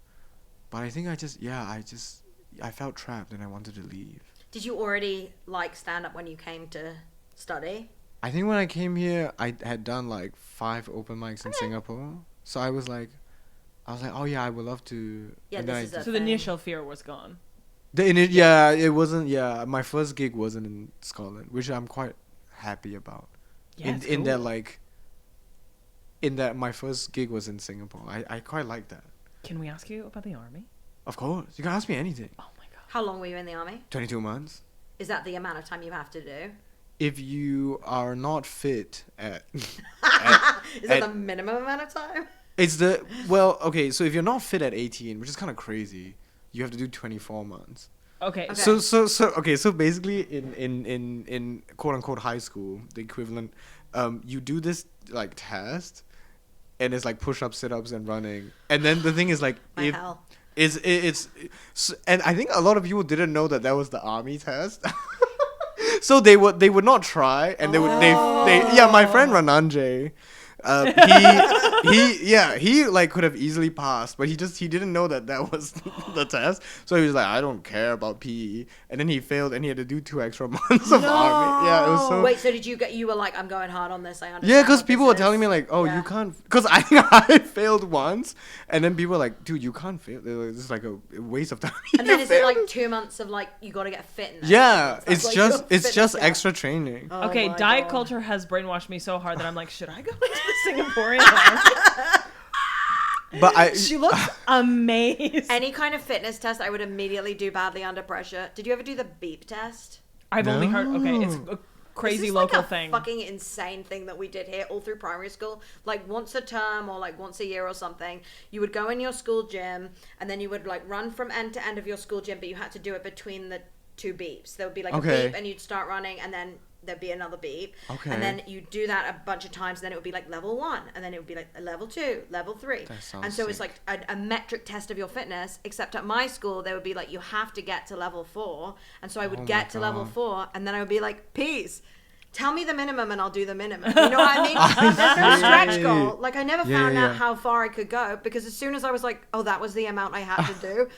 but I think I felt trapped and I wanted to leave.
Did you already like stand up when you came to study?
I think when I came here, I had done like 5 open mics in Singapore, so I was like, oh yeah, I would love to.
Yeah,
and then
this is
I
a
So the
thing.
initial fear was gone.
it wasn't. Yeah, my first gig wasn't in Scotland, which I'm quite happy about.
Yeah, it's
in that
cool.
like. In that my first gig was in Singapore. I quite like that.
Can we ask you about the army?
Of course, you can ask me anything.
Oh my god.
How long were you in the army?
22 months.
Is that the amount of time you have to do?
If you are not fit at,
Is that
at-
the minimum amount of time?
it's okay. So if you're not fit at 18, which is kind of crazy, you have to do 24 months.
Okay.
Okay.
So basically in quote unquote high school, the equivalent, you do this like test, and it's like push ups, sit ups, and running. And then the thing is like
My hell.
and I think a lot of people didn't know that was the army test. So they would not try, and they my friend Rananjay, he like could have easily passed, but he didn't know that was the test. So he was like, I don't care about PE, and then he failed, and he had to do 2 extra months of army. Yeah, it was so.
Wait, so you were like, I'm going hard on this, I understand.
Yeah, because
what
people
this
were telling
is.
me like, oh,
Yeah.
you can't, because I failed once, and then people were like, dude, you can't fail. They're like, this is like a waste of time.
And then
You
is it
failed.
like 2 months of like, you gotta get fit in this?
Yeah,
That's like your
it's just
fitness, yeah.
extra training.
Oh
Okay,
my
diet
God.
culture has brainwashed me so hard that I'm like, should I go into the Singaporean army?
But
She looks amazing.
Any kind of fitness test, I would immediately do badly under pressure. Did you ever do the beep test?
I've only heard. Okay, it's
No.
a crazy
This is
local
like a
thing.
fucking insane thing that we did here all through primary school. Like once a term or like once a year or something, you would go in your school gym and then you would like run from end to end of your school gym, but you had to do it between the 2 beeps. There would be like
Okay.
a beep and you'd start running and then there'd be another beep.
Okay.
And then you do that a bunch of times, and then it would be like level 1, and then it would be like a level 2, level 3.
That sounds
And so it's
sick.
like a metric test of your fitness, except at my school, they would be like, you have to get to level 4. And so I would
Oh my
get to level
God.
4, and then I would be like, peace. Tell me the minimum and I'll do the minimum. You know what I mean? There's no stretch goal. Like I never
Yeah,
found
yeah,
out
yeah.
how far I could go, because as soon as I was like, oh, that was the amount I had to do,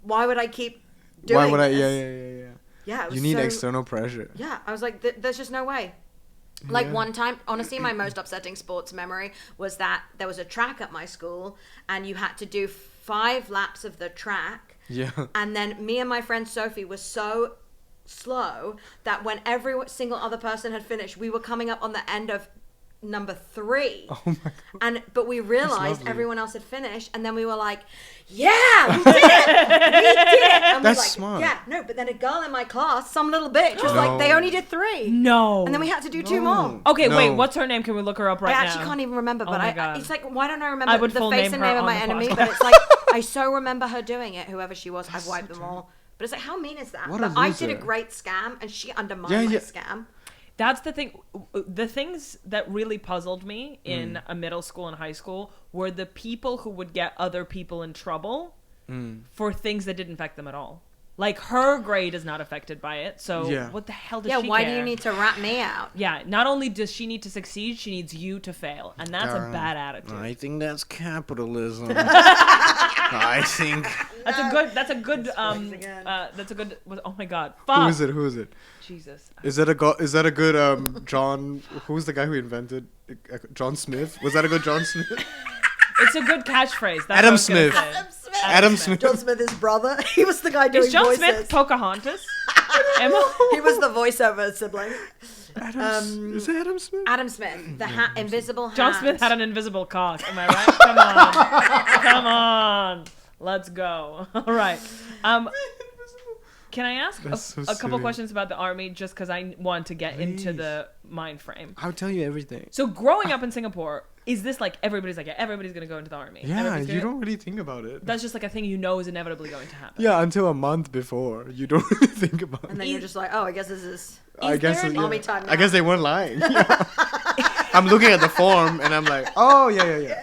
why would I keep doing
why would I?
this?
Yeah.
Yeah, it was
You need
so,
external pressure.
Yeah, I was like, there's just no way. Like
Yeah.
one time, honestly, my most upsetting sports memory was that there was a track at my school, and you had to do 5 laps of the track.
Yeah.
And then me and my friend Sophie were so slow that when every single other person had finished, we were coming up on the end of number 3.
Oh my God.
But we realized
lovely.
everyone else had finished, and then we were like, yeah, we did it! We did it! And
That's
we're like,
smart.
yeah, no, but then a girl in my class, some little bitch, was
No.
like, they only did 3.
No.
And then we had to do 2
No.
more.
Okay, wait.
No.
What's her name? Can we look her up right
I
now?
actually can't even remember,
Oh
but
my God.
it's like, why don't I remember
I would
the
full
face
name
and
her
name of
on
my
the
enemy?
podcast.
But it's like, I so remember her doing it, whoever she was. I've wiped them all. But it's like, how mean is that?
What a
But I did a
loser.
great scam, and she undermined
Yeah,
my
yeah.
scam.
That's the thing. The things that really puzzled me
Mm.
in a middle school and high school were the people who would get other people in trouble
Mm.
for things that didn't affect them at all. Like, her grade is not affected by it, so
Yeah.
what the hell does
Yeah,
she
why
care?
do you need to rat me out?
Yeah, not only does she need to succeed, she needs you to fail, and that's a bad attitude.
I think that's capitalism. I think.
That's a good oh my god, fuck.
Who is it?
Jesus.
Is that a good John? Who's the guy who invented John Smith? Was that a good John Smith?
It's a good catchphrase. That's what I
Adam
was gonna
Smith.
say.
Adam Smith.
John Smith is brother. He was the guy doing
Is John
voices.
Smith Pocahontas? Emma?
He was the voiceover sibling.
Is it Adam Smith?
Adam Smith, the invisible hand.
John Smith had an invisible cock. Am I right? Come on. Come on. Let's go. All right. Can I ask
That's so
a couple
silly.
questions about the army just because I want to get into the mind frame?
I'll tell you everything.
So growing up in Singapore, is this like everybody's going to go into the army?
Yeah,
Everybody's
you
gonna-
don't really think about it.
That's just like a thing you know is inevitably going to happen.
Yeah, until a month before, you don't really think about
And
it.
then you're just like, oh, I guess this is.
I guess
there an
army time
I guess they weren't lying. Yeah. I'm looking at the form and I'm like, oh yeah.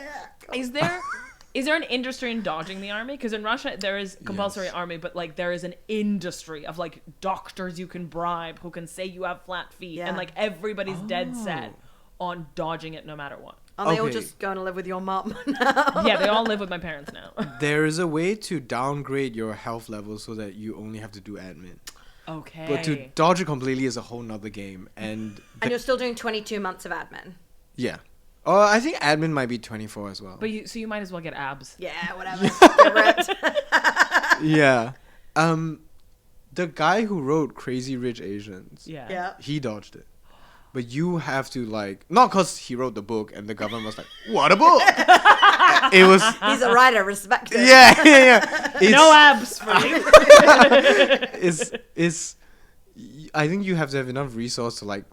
Is there an industry in dodging the army? Because in Russia there is compulsory
Yes.
army, but like there is an industry of like doctors you can bribe who can say you have flat feet,
Yeah.
and like everybody's dead set on dodging it no matter what.
Are they all
Okay.
just going to live with your mum now?
Yeah, they all live with my parents now.
There is a way to downgrade your health level so that you only have to do admin.
Okay.
But to dodge it completely is a whole nother game. And
And you're still doing 22 months of admin.
yeah. Oh, I think admin might be 24 as well.
But you might as well get abs.
Yeah, whatever. Get ripped.
Yeah. The guy who wrote Crazy Rich Asians,
Yeah.
Yeah.
he dodged it. But you have to like, not because he wrote the book and the government was like, what a book! It was,
He's a writer, respect him.
yeah. It's,
No abs for you.
it's I think you have to have enough resource to like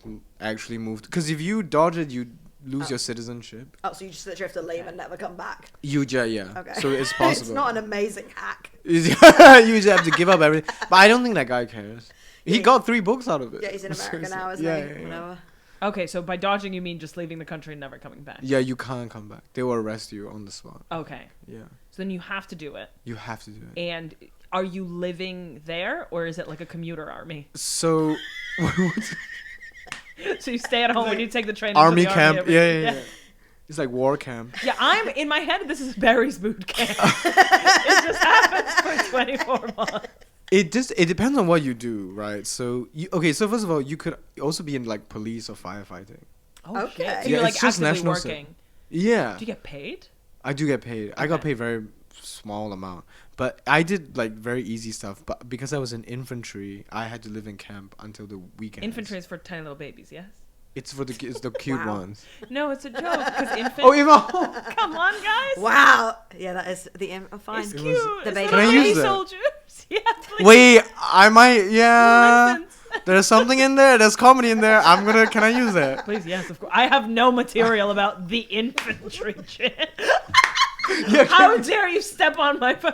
actually move, because if you dodge it, you lose your citizenship.
Oh, so you just literally have to leave and never come back.
Yeah.
Okay.
So it's possible.
It's not an amazing hack.
you just have to give up everything. But I don't think that guy cares. He
Yeah.
got 3 books out of it.
Yeah, he's in
So
America
it's
now,
like-
isn't
yeah,
he?
yeah.
Whatever.
Okay, so by dodging you mean just leaving the country and never coming back.
Yeah, you can't come back. They will arrest you on the spot.
Okay.
Yeah.
So then you have to do it.
You have to do it.
And are you living there, or is it like a commuter army?
So,
So you stay at home when you take the train. into
army
the
camp.
every-
Yeah. It's like war camp.
Yeah, I'm in my head. This is Barry's boot camp. It just happens for 24 months.
It depends on what you do, right? So so first of all, you could also be in like police or firefighting.
Oh
Okay.
shit! So
Yeah,
you're
it's
like
just
actively
national
working.
Yeah.
Do you get paid?
I do get paid. I got
Okay.
paid very small amount, but I did like very easy stuff. But because I was in infantry, I had to live in camp until the weekend.
Infantry is for tiny little babies, yes?
It's for the cute
Wow.
ones.
No, it's a joke because infant.
Oh, even
Come on, guys.
Wow. Yeah, that is the fine.
It's
It
cute.
was-
The
It's
baby.
little
Can I use
baby
that?
soldiers. Yeah, please.
wait, I might. Yeah,
Infants.
there's something in there. There's comedy in there. Can I use that?
Please, yes, of course. I have no material about the infantry shit.
Yeah,
How dare you step on my phone?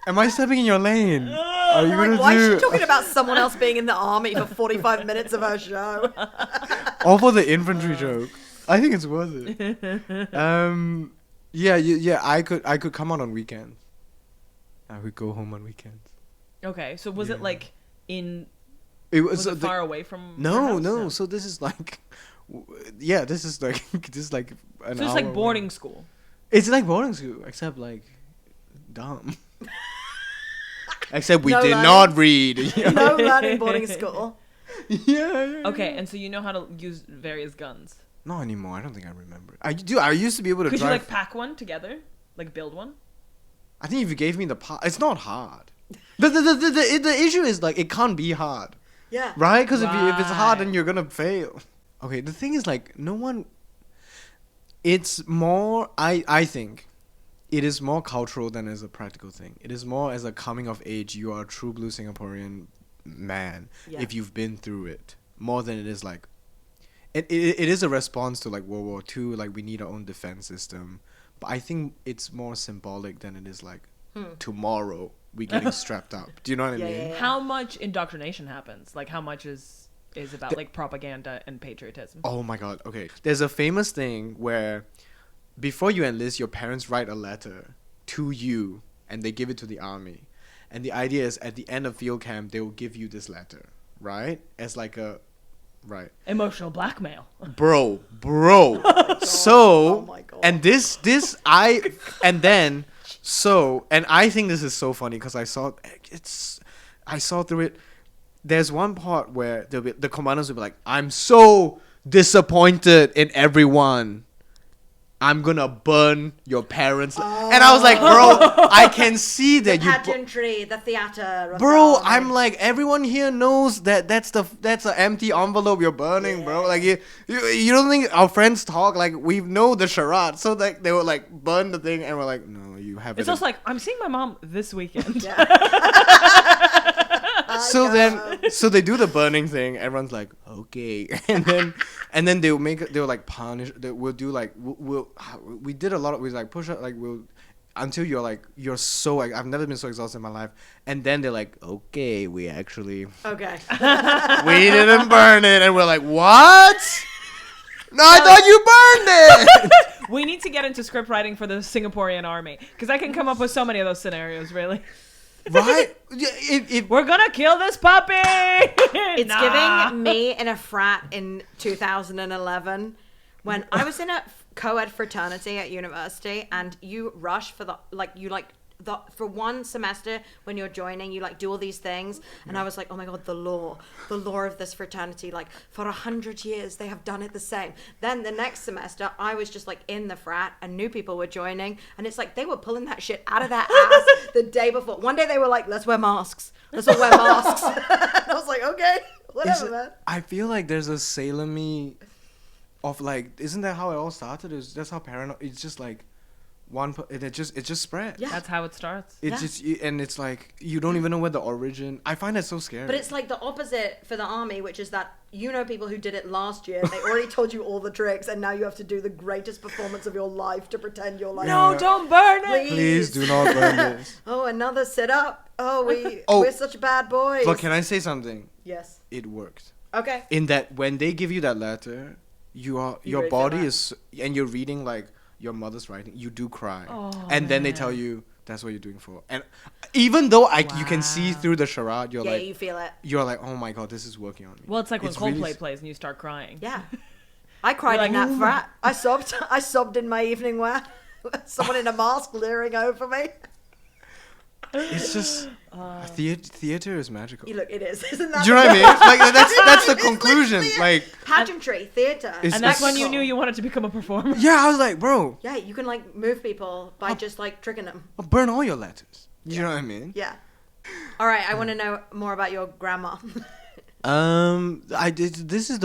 am I stepping in your lane? Are you
Like,
gonna
why is
do
she talking about someone else being in the army for 45 minutes of her show?
all for the infantry joke? I think it's worth it. Yeah. I could come out on weekends. I would go home on weekends.
Okay, so was it
Yeah.
like in?
It
Was
was
it far away from? your
No,
house?
no. So this is like, yeah, this is like an
So it's
hour
like
away.
boarding school.
It's like boarding school, except like dumb. Except we
No
did
learning.
not read. Yeah.
No learning boarding school.
yeah.
Okay, and so you know how to use various guns.
Not anymore. I don't think I remember. I used to be able to
Could you
drive.
like pack one together, like build one?
I think if you gave me the part, it's not hard. The issue is like it can't be hard,
Yeah.
right? Because if it's hard, then
Right.
you're gonna fail. Okay, the thing is like no one. It's more. I think, it is more cultural than as a practical thing. It is more as a coming of age. You are a true blue Singaporean man
Yeah.
if you've been through it, more than it is like. It is a response to like World War II. Like we need our own defense system, but I think it's more symbolic than it is like tomorrow we getting strapped up. Do you know what I
Yeah,
mean?
yeah, yeah.
How much indoctrination happens? Like how much is about like propaganda and patriotism?
Oh my god. Okay. There's a famous thing where before you enlist, your parents write a letter to you and they give it to the army. And the idea is at the end of field camp, they will give you this letter, right? As like a, right.
Emotional blackmail.
Bro.
Oh my God.
And and I think this is so funny because I saw through it. There's one part where the commanders will be like, I'm so disappointed in everyone. I'm gonna burn your parents. And I was like, bro, I can see that
the pageantry, the theater.
Bro, I'm like, everyone here knows that that's an empty envelope you're burning, bro. Like you don't think our friends talk like we know the charade, so like they will like burn the thing, and we're like, no, you have it.
It's also like, I'm seeing my mom this weekend.
So they do the burning thing. Everyone's like, okay, and then they'll like punish. We'll do like we did a lot of push up until you're so like, I've never been so exhausted in my life. And then they're like, okay, we actually we didn't burn it, and we're like, what? No, I thought you burned it.
We need to get into script writing for the Singaporean army because I can come up with so many of those scenarios. Really.
Right?
We're gonna kill this puppy!
It's giving me in a frat in 2011 when I was in a co-ed fraternity at university, and you rush for for one semester when you're joining, you like do all these things, and I was like, oh my God, the law of this fraternity, like for 100 years they have done it the same. Then the next semester I was just like in the frat and new people were joining, and it's like they were pulling that shit out of their ass the day before. One day they were like, let's wear masks, let's all wear masks. And I was like, okay, whatever, man.
I feel like there's a Salem-y of like, isn't that how it all started? That's how paranoid. It's just like it just spread.
Yeah, that's how it starts.
And it's like you don't even know where the origin. I find that so scary.
But it's like the opposite for the army, which is that people who did it last year, they already told you all the tricks, and now you have to do the greatest performance of your life to pretend you're like,
no, don't burn it.
Please do not burn this.
Oh, another sit up. Oh, we're such bad boys.
But can I say something?
Yes.
It worked.
Okay.
In that when they give you that letter, your body is, and you're reading like your mother's writing, you do cry. And then they tell you that's what you're doing for. And even though you can see through the charade, you're like,
you feel it.
You're like, oh my God, this is working on me.
Well, it's like when Coldplay plays and you start crying.
Yeah. I cried in that frat. I sobbed in my evening wear. Someone in a mask leering over me.
It's just theater is magical.
Look, it is. Isn't that?
Do you know what I mean? Like that's the conclusion. Like
pageantry, theater,
and that's when you knew you wanted to become a performer.
Yeah, I was like, bro.
Yeah, you can like move people by just like tricking them.
I'll burn all your letters. Do you know what I mean?
Yeah. All right, I want to know more about your grandma.
I did. This is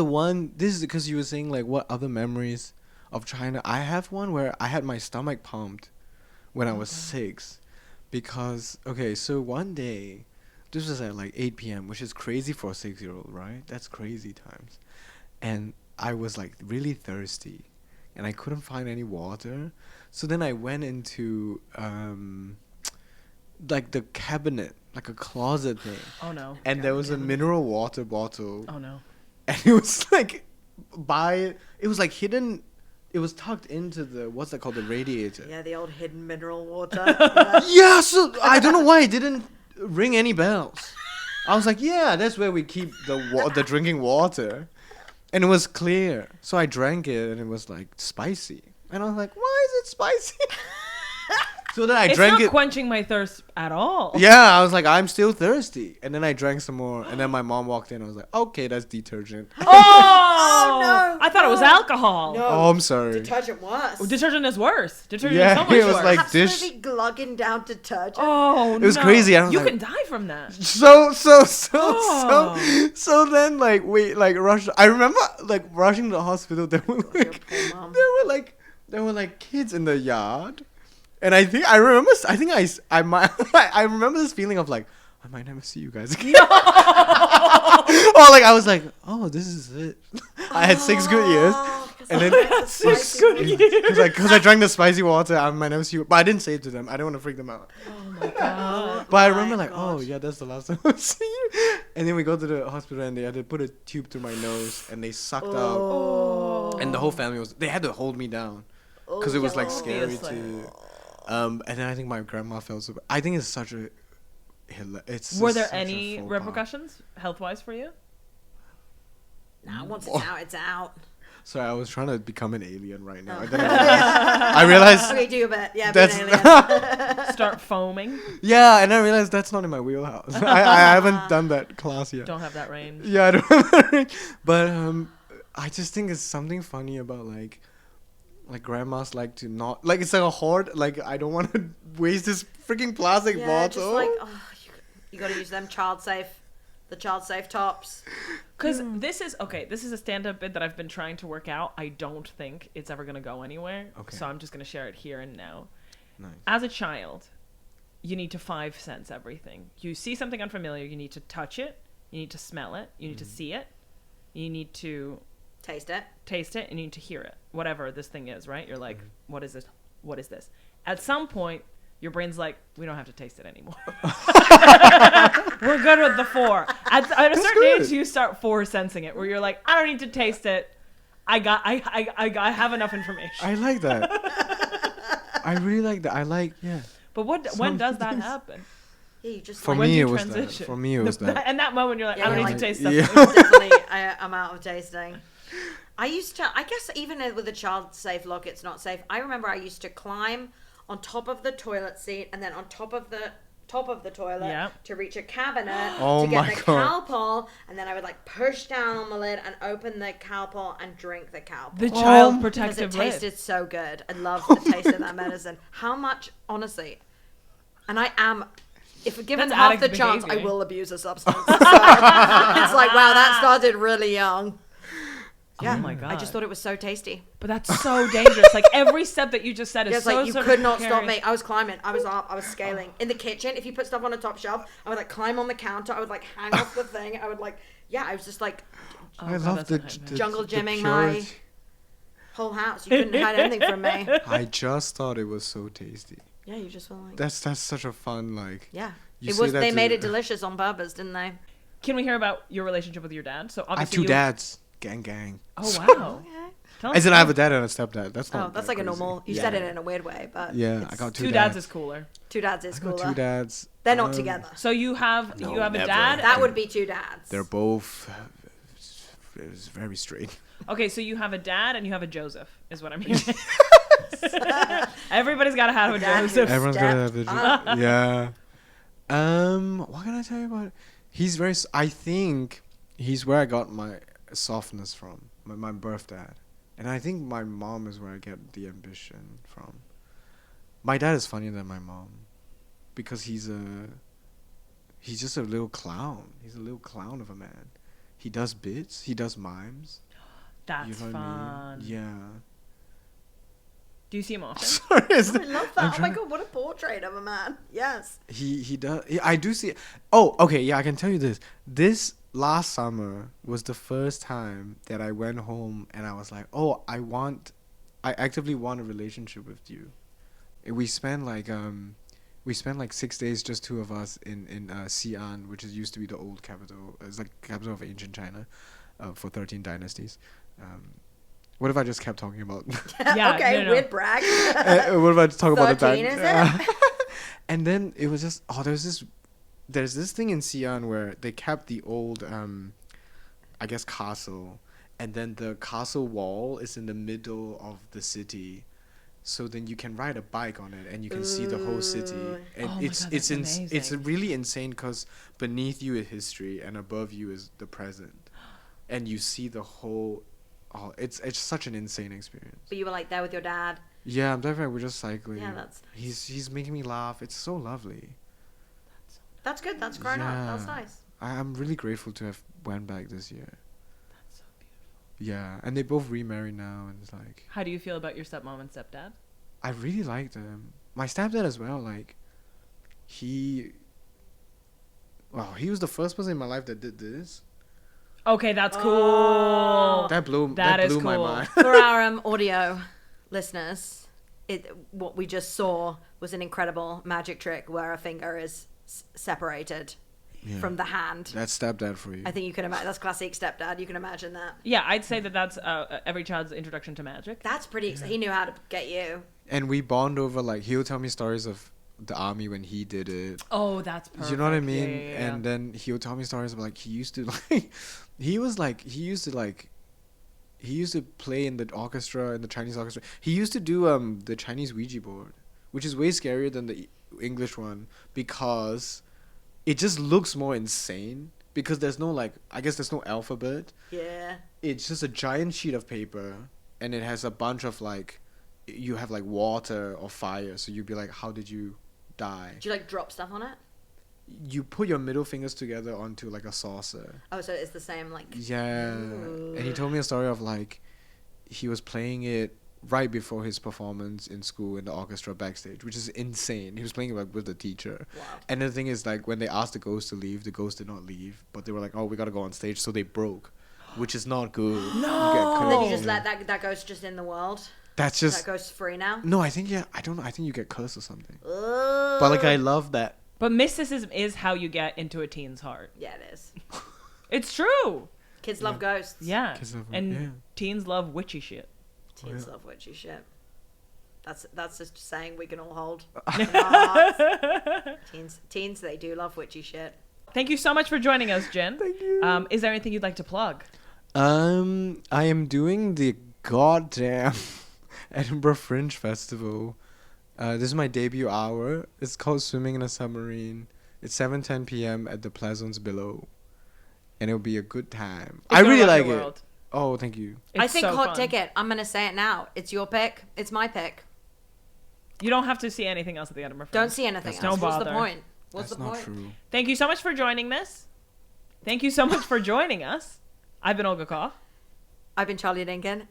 because you were saying like what other memories of China. I have one where I had my stomach pumped when I was 6. Because, so one day, this was at like 8 p.m., which is crazy for a 6-year-old, right? That's crazy times. And I was like really thirsty, and I couldn't find any water. So then I went into like the cabinet, like a closet thing.
Oh no.
And there was a mineral water bottle.
Oh no.
And it was like it was like hidden. It was tucked into the, what's that called, the radiator.
Yeah, the old hidden mineral water.
Yeah, so I don't know why it didn't ring any bells. I was like, yeah, that's where we keep the drinking water. And it was clear. So I drank it, and it was like spicy. And I was like, why is it spicy? So then I drank it.
It's not quenching my thirst at all.
Yeah, I was like, I'm still thirsty. And then I drank some more. And then my mom walked in. I was like, okay, that's detergent.
Oh,
no.
I thought it was alcohol.
No.
Oh, I'm sorry.
Detergent worse.
Detergent is worse. Detergent
Yeah,
is so much
it was
worse.
like
Absolutely glugging down detergent.
Oh,
it was crazy. I was
you
like,
can die from that.
So then like we like rushed. I remember like rushing to the hospital. There were like kids in the yard. And I remember this feeling of like, I might never see you guys again. No! Or like I was like, oh, this is it. I had 6 good years. And then
6 good years.
Because I drank the spicy water, I might never see you. But I didn't say it to them. I didn't want to freak them out.
Oh my God.
But I remember like, oh yeah, that's the last time I'll see you. And then we go to the hospital and they had to put a tube through my nose and they sucked out. And the whole family they had to hold me down. Because it was like scary to... and then I think my grandma felt so bad. I think it's such a it's
Were
just
there
such a
any
faux pas.
repercussions health-wise for you?
Nah, once it's out, it's out.
Sorry, I was trying to become an alien right now.
Oh.
And then I realized
Okay, do a bit. Yeah, be
that's
an alien.
Start foaming.
yeah, and I realized that's not in my wheelhouse. I haven't done that class yet.
Don't have that range.
Yeah, I don't have that range. But I just think it's something funny about like grandmas like to not like it's like a hoard. Like I don't want to waste this freaking plastic
Yeah,
bottle.
just like, you got to use them the child safe tops.
Because this is a stand-up bit that I've been trying to work out. I don't think it's ever going to go anywhere.
Okay.
So I'm just going to share it here and now.
Nice.
As a child, you need to 5 sense everything. You see something unfamiliar, you need to touch it, you need to smell it, you need to see it, you need to
Taste it.
taste it, and you need to hear it. Whatever this thing is, right? You're like, what is this? What is this? At some point, your brain's like, we don't have to taste it anymore. We're good with the 4. At a certain age, you start 4 sensing it, where you're like, I don't need to taste it. I have enough information.
I like that. I really like that. I like
But when does that happen?
Yeah, you just
For
When
me,
do
it
you
was
transition?
that. For me, it was that.
And that moment, you're like,
Yeah,
I don't
you're
need to
like-
taste stuff.
Yeah.
definitely, I'm out of tasting. I guess even with a child safe lock, it's not safe. I remember I used to climb on top of the toilet seat and then on top of the toilet
Yeah.
to reach a cabinet
Oh
to get
my
the
God.
cowpole, and then I would like push down on the lid and open the cowpole and drink the cowpole.
The child
Because
protective
it
lid.
tasted so good. I loved the taste of that medicine. How much, honestly, and I am, if given
That's
half the
addict
chance, I
behavior.
will abuse a substance. So, it's like, wow, that started really young. Yeah,
Oh my God.
I just thought it was so tasty.
But that's so dangerous. Like every step that you just said is
Yeah, it's
so
like you
sort
could
of
not stop
precarious.
me. I was climbing. I was up. I was scaling. In the kitchen, if you put stuff on a top shelf, I would like climb on the counter. I would like hang off the thing. I would like, yeah, I was just like
Oh,
I
God,
love
that's
the,
a nightmare.
the
Jungle
the
gymming my
purity.
whole house. You couldn't hide anything from me.
I just thought it was so tasty.
Yeah, you just were like,
That's such a fun like.
yeah.
You
It
say
was.
that
They
to-
made it delicious on purpose, didn't they?
Can we hear about your relationship with your dad? So
I have
obviously
2
you...
dads. Gang gang.
Oh wow.
Okay.
Tell us
As in, I have
more.
a dad and a stepdad. That's not.
Oh, that's
that
like a
crazy.
normal. You
Yeah.
said it in a weird way, but
Yeah,
it's-
I got
Two dads is cooler.
2 dads is
I got
cooler.
2 dads.
They're not together.
So you have
No,
a
never.
dad.
That would be 2 dads.
They're both very straight.
Okay, so you have a dad and you have a Joseph, is what I'm hearing. Everybody's got to have a
Dad
Joseph.
who
Everyone's
stepped
gonna have the
up.
yeah. What can I tell you about it? He's very. I think he's where I got my softness from. My birth dad, and I think my mom is where I get the ambition from. My dad is funnier than my mom, because he's just a little clown. He's a little clown of a man. He does bits. He does mimes.
That's
You know what I
fun.
mean? Yeah.
Do you see him often?
Sorry,
Oh, I love that.
I'm
Oh my
trying-
god, what a portrait of a man. Yes.
He does. I do see. Oh, okay. Yeah, I can tell you this. This last summer was the first time that I went home and I was like, oh, I actively want a relationship with you. And we spent like 6 days, just 2 of us in Xi'an, which is used to be the old capital. It's like capital of ancient China, for 13 dynasties. What if I just kept talking about?
Yeah,
okay,
no.
weird brag.
What if I just talk about the
13, is it?
And then it was just there's this thing in Xi'an where they kept the old I guess castle, and then the castle wall is in the middle of the city, so then you can ride a bike on it and you can see the whole city.
Ooh.
And
Oh my
it's
God,
it's
that's
it's
amazing.
really insane because beneath you is history and above you is the present, and you see the whole. Oh, it's such an insane experience.
But you were like there with your dad.
Yeah, I'm definitely. We're just cycling.
Yeah, that's
He's making me laugh. It's so lovely.
That's good. That's grown up. That's
Yeah.
nice.
I'm really grateful to have went back this year.
That's so beautiful.
Yeah, and they both remarried now, and it's like
How do you feel about your stepmom and stepdad?
I really like them. My stepdad as well. Like he was the first person in my life that did this.
Okay, that's cool.
Oh.
That blew
That is
my
cool.
mind.
For our audio listeners, what we just saw was an incredible magic trick where a finger is separated
Yeah.
from the hand.
That's stepdad for you.
I think you can imagine. That's classic stepdad. You can imagine that.
Yeah, I'd say that's every child's introduction to magic.
That's pretty. He knew how to get you.
And we bond over, like, he'll tell me stories of the army when he did it.
Oh, that's perfect.
You know what I mean?
Yeah.
And then he would tell me stories about like he used to play in the orchestra, in the Chinese orchestra. He used to do the Chinese Ouija board, which is way scarier than the English one because it just looks more insane because there's no there's no alphabet.
Yeah.
It's just a giant sheet of paper and it has a bunch of like you have like water or fire, so you'd be like, how did you die?
Do you like drop stuff on it?
You put your middle fingers together onto like a saucer.
Oh, so it's the same like.
Yeah.
Ooh.
And he told me a story of like he was playing it right before his performance in school in the orchestra backstage, which is insane. He was playing it with the teacher.
Wow.
And the thing is, like, when they asked the ghost to leave, the ghost did not leave, but they were like, oh, we gotta go on stage, so they broke, which is not good.
No!
You get
And then you
cursed.
just let that ghost just in the world.
That's
That
just
ghost free now.
no. I think I don't know. I think you get cursed or something.
Ugh.
But like, I love that.
But mysticism is how you get into a teen's heart.
Yeah, it is.
It's true.
Kids love ghosts.
Yeah.
Kids love-
And
yeah.
teens love witchy shit.
Teens
yeah.
love witchy shit. That's just a saying we can all hold. in our hearts. Teens, they do love witchy shit.
Thank you so much for joining us, Jen.
Thank you.
Is there anything you'd like to plug?
I am doing the goddamn Edinburgh Fringe Festival. This is my debut hour. It's called Swimming in a Submarine. It's 7:10 p.m. at the Pleasance below, and it'll be a good time.
It's
I
gonna
really
rock
like
your
it.
world.
Oh, thank you.
I
It's
think
so
hot
fun.
ticket. I'm gonna say it now. It's your pick. It's my pick.
You don't have to see anything else at the Edinburgh Fringe.
Don't see anything
That's
else.
not-
What's the
Don't
point? What's
That's
the
not
point?
true.
Thank you so much for joining this. Thank you so much for joining us. I've been Olga Koff.
I've been Charlie Dinkin,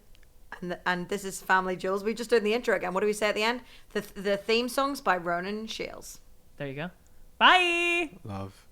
and this is Family Jewels. We just doing the intro again. What do we say at the end? The theme songs by Ronan Shields.
There you go. Bye.
Love.